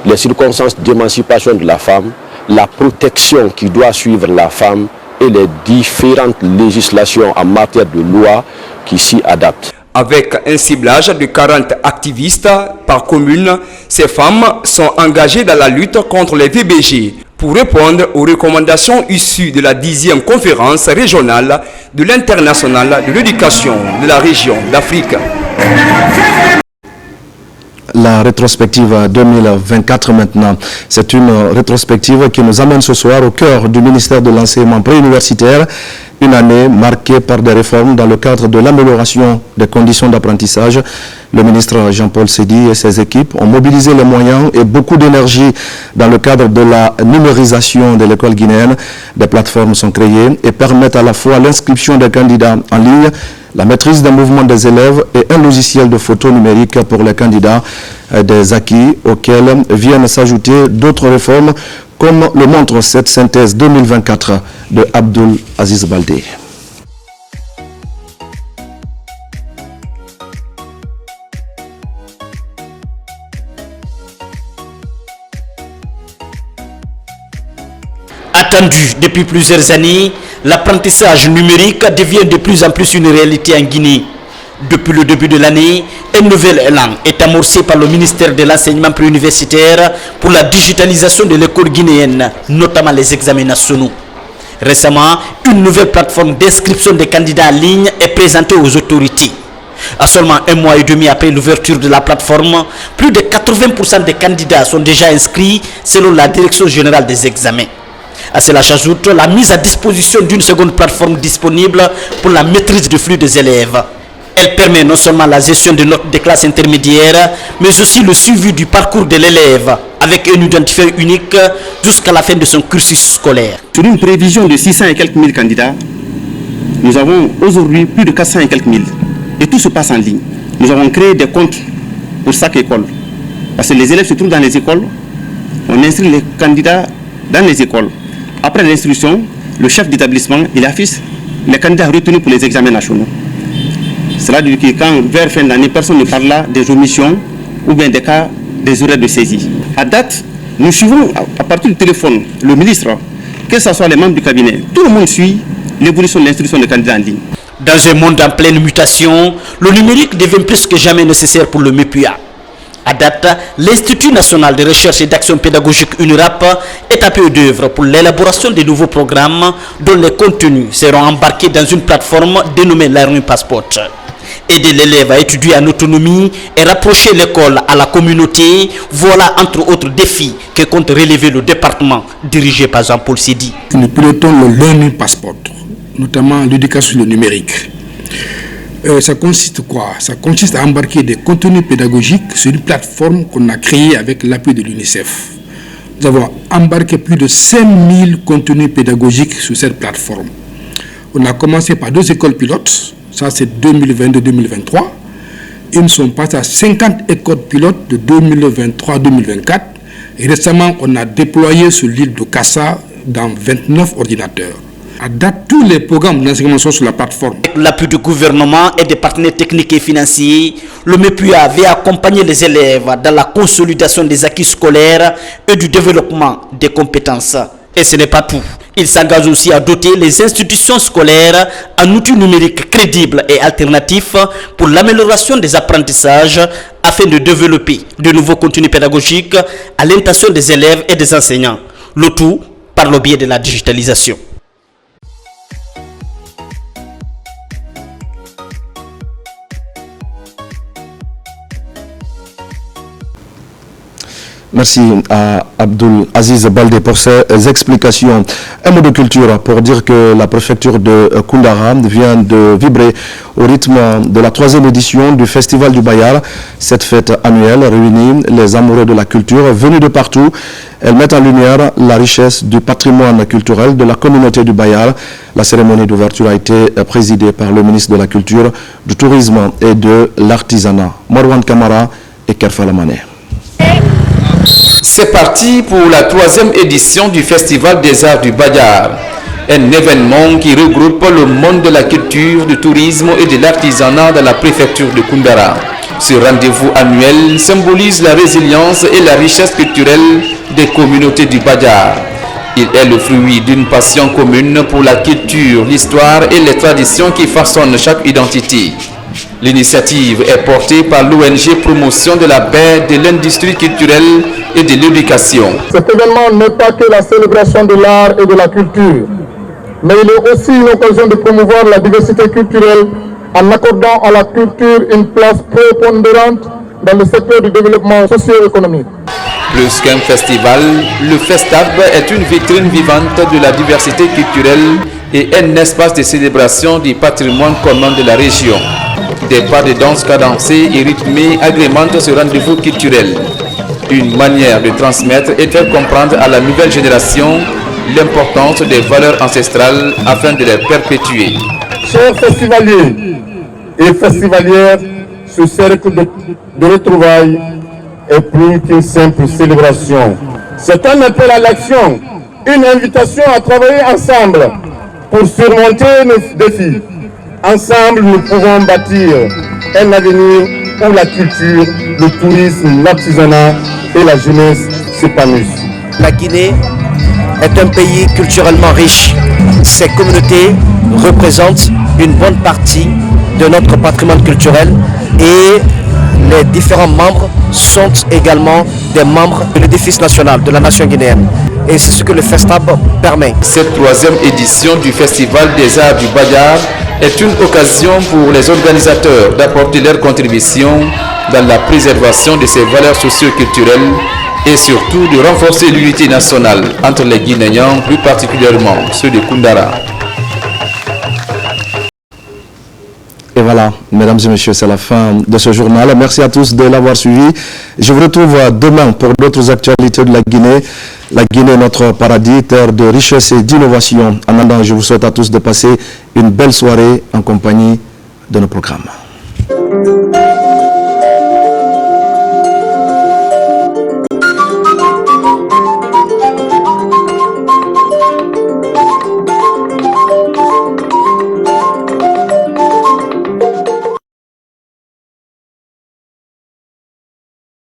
S3: les circonstances d'émancipation de la femme, la protection qui doit suivre la femme et les différentes législations en matière de loi qui s'y adaptent.
S19: Avec un ciblage de 40 activistes par commune, ces femmes sont engagées dans la lutte contre les VBG pour répondre aux recommandations issues de la 10e conférence régionale de l'international de l'éducation de la région d'Afrique.
S1: La rétrospective 2024 maintenant. C'est une rétrospective qui nous amène ce soir au cœur du ministère de l'enseignement préuniversitaire. Une année marquée par des réformes dans le cadre de l'amélioration des conditions d'apprentissage. Le ministre Jean-Paul Seydi et ses équipes ont mobilisé les moyens et beaucoup d'énergie dans le cadre de la numérisation de l'école guinéenne. Des plateformes sont créées et permettent à la fois l'inscription des candidats en ligne, la maîtrise des mouvements des élèves et un logiciel de photo numérique pour les candidats, des acquis auxquels viennent s'ajouter d'autres réformes comme le montre cette synthèse 2024 de Abdul Aziz Baldé.
S21: Attendu depuis plusieurs années, l'apprentissage numérique devient de plus en plus une réalité en Guinée. Depuis le début de l'année, un nouvel élan est amorcé par le ministère de l'enseignement préuniversitaire pour la digitalisation de l'école guinéenne, notamment les examens nationaux. Récemment, une nouvelle plateforme d'inscription des candidats en ligne est présentée aux autorités. À seulement 1 mois et demi après l'ouverture de la plateforme, plus de 80% des candidats sont déjà inscrits selon la Direction générale des examens. À cela s'ajoute la mise à disposition d'une seconde plateforme disponible pour la maîtrise du flux des élèves. Elle permet non seulement la gestion de notes des classes intermédiaires, mais aussi le suivi du parcours de l'élève avec un identifiant unique jusqu'à la fin de son cursus scolaire.
S22: Sur une prévision de 600 et quelques mille candidats, nous avons aujourd'hui plus de 400 et quelques mille. Et tout se passe en ligne. Nous avons créé des comptes pour chaque école. Parce que les élèves se trouvent dans les écoles, on inscrit les candidats dans les écoles. Après l'instruction, le chef d'établissement, il affiche les candidats retenus pour les examens nationaux. Cela veut dire que quand, vers fin d'année, personne ne parle là des omissions ou bien des cas des horaires de saisie. À date, nous suivons à partir du téléphone le ministre, que ce soit les membres du cabinet. Tout le monde suit l'évolution de l'instruction des candidats en ligne.
S21: Dans un monde en pleine mutation, le numérique devient plus que jamais nécessaire pour le MEPUA. À date, l'Institut national de recherche et d'action pédagogique UNIRAP est à peu d'œuvre pour l'élaboration de nouveaux programmes dont les contenus seront embarqués dans une plateforme dénommée Learning Passport. Aider l'élève à étudier en autonomie et rapprocher l'école à la communauté, voilà entre autres défis que compte relever le département dirigé par Jean-Paul Seydi.
S23: Nous pilotons le Learning Passport, notamment l'éducation numérique. Ça consiste quoi? Ça consiste à embarquer des contenus pédagogiques sur une plateforme qu'on a créée avec l'appui de l'UNICEF. Nous avons embarqué plus de 5000 contenus pédagogiques sur cette plateforme. On a commencé par 2 écoles pilotes, ça c'est 2022-2023. Et nous sommes passés à 50 écoles pilotes de 2023-2024. Et récemment, on a déployé sur l'île de Kassa dans 29 ordinateurs. À date, tous les programmes d'enseignement sont sur la plateforme.
S21: Avec l'appui du gouvernement et des partenaires techniques et financiers, le MEPUA avait accompagné les élèves dans la consolidation des acquis scolaires et du développement des compétences. Et ce n'est pas tout. Il s'engage aussi à doter les institutions scolaires en outils numériques crédibles et alternatifs pour l'amélioration des apprentissages afin de développer de nouveaux contenus pédagogiques à l'intention des élèves et des enseignants. Le tout par le biais de la digitalisation.
S1: Merci à Abdul Aziz Baldé pour ces explications. Un mot de culture pour dire que la préfecture de Koundara vient de vibrer au rythme de la 3e édition du Festival du Bayar. Cette fête annuelle réunit les amoureux de la culture venus de partout. Elle met en lumière la richesse du patrimoine culturel de la communauté du Bayar. La cérémonie d'ouverture a été présidée par le ministre de la Culture, du Tourisme et de l'Artisanat, Marwan Kamara et Kerfala Mané.
S5: C'est parti pour la 3e édition du Festival des Arts du Bayar, un événement qui regroupe le monde de la culture, du tourisme et de l'artisanat dans la préfecture de Koundara. Ce rendez-vous annuel symbolise la résilience et la richesse culturelle des communautés du Bayar. Il est le fruit d'une passion commune pour la culture, l'histoire et les traditions qui façonnent chaque identité. L'initiative est portée par l'ONG Promotion de la paix, de l'industrie culturelle et de l'éducation.
S6: Cet événement n'est pas que la célébration de l'art et de la culture, mais il est aussi une occasion de promouvoir la diversité culturelle en accordant à la culture une place prépondérante dans le secteur du développement socio-économique.
S5: Plus qu'un festival, le Festab est une vitrine vivante de la diversité culturelle et un espace de célébration du patrimoine commun de la région. Des pas de danse cadencés et rythmés agrémentent ce rendez-vous culturel. Une manière de transmettre et de faire comprendre à la nouvelle génération l'importance des valeurs ancestrales afin de les perpétuer.
S6: Chers festivaliers et festivalières, ce cercle de retrouvailles est plus qu'une simple célébration. C'est un appel à l'action, une invitation à travailler ensemble pour surmonter nos défis. Ensemble, nous pouvons bâtir un avenir où la culture, le tourisme, l'artisanat et la jeunesse s'épanouissent.
S8: La Guinée est un pays culturellement riche. Ces communautés représentent une bonne partie de notre patrimoine culturel et les différents membres sont également des membres de l'édifice national de la nation guinéenne. Et c'est ce que le Festab permet.
S5: Cette 3e édition du Festival des Arts du Bayar est une occasion pour les organisateurs d'apporter leur contribution dans la préservation de ces valeurs socio-culturelles et surtout de renforcer l'unité nationale entre les Guinéens, plus particulièrement ceux de Koundara.
S1: Et voilà, mesdames et messieurs, c'est la fin de ce journal. Merci à tous de l'avoir suivi. Je vous retrouve demain pour d'autres actualités de la Guinée. La Guinée est notre paradis, terre de richesse et d'innovation. En attendant, je vous souhaite à tous de passer une belle soirée en compagnie de nos programmes.